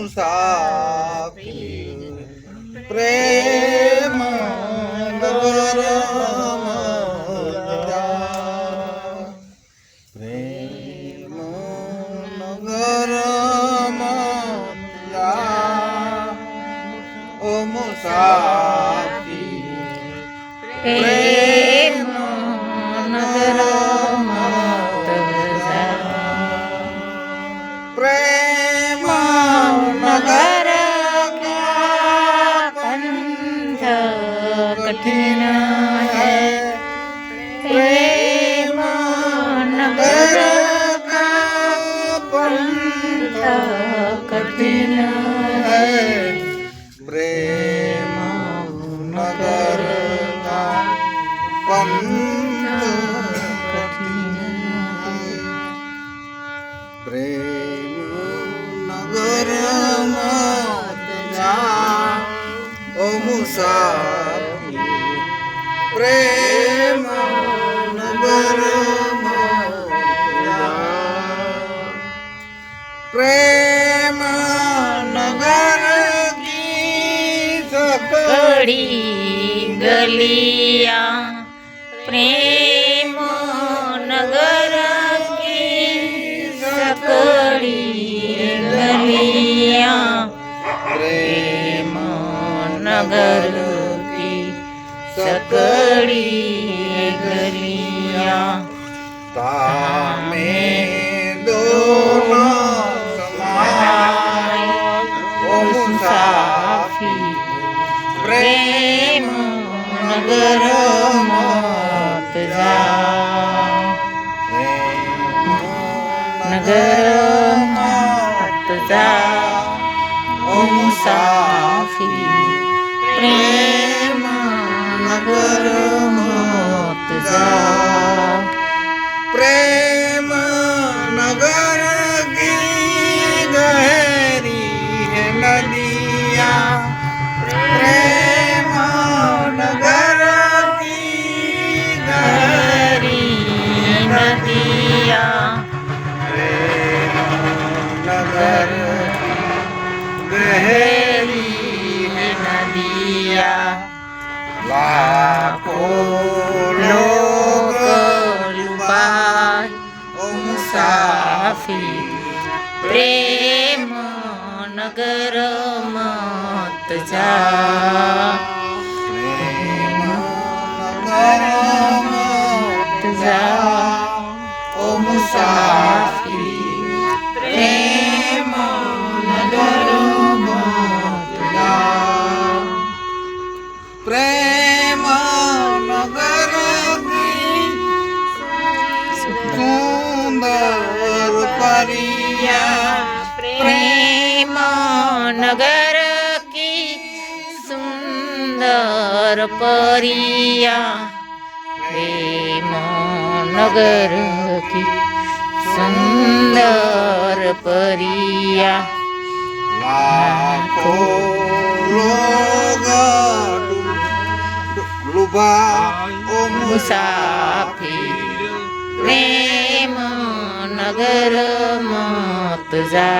મુસાફિર પ્રેમ નગર પ્રેમ નગર ઓ મુસાફિર પ્રેમ નગર પ્રેમ નગર ક્યાં પંથ કઠિન હૈ પ્રેમ નગર કા પંથ કઠિન હૈ પ્રેમ નગર કા પંથ પ્રેમ નગર ઓ મુસાફિર પ્રેમ નગર પ્રેમ નગર કી કડી ગલિયા પ્રેમ નગર કી सकड़ी गलियां प्रेम नगर की सकड़ी गलियां तामे दोनों समाय ओ मुसाफिर प्रेम नगर मत जा नगर मत जा ओ मुसाफिर प्रेम नगर मत जा प्रेम नगर की गहरी है नदियाँ प्रेम नगर की गहरी नदियाँ नगर गहरी है नदियाँ लाखों लोग लुबाय ओ मुसाफिर प्रेम नगर मत जा प्रेम नगर मत जा ओ मुसाफिर प्रेम नगर मत जा प्रेम नगर की सुंदर परिया प्रेम नगर की सुंदर परिया प्रेम नगर की सुंदर परिया लाखों लोग लुभा ओ मुसाफिर प्रेम नगर मत जा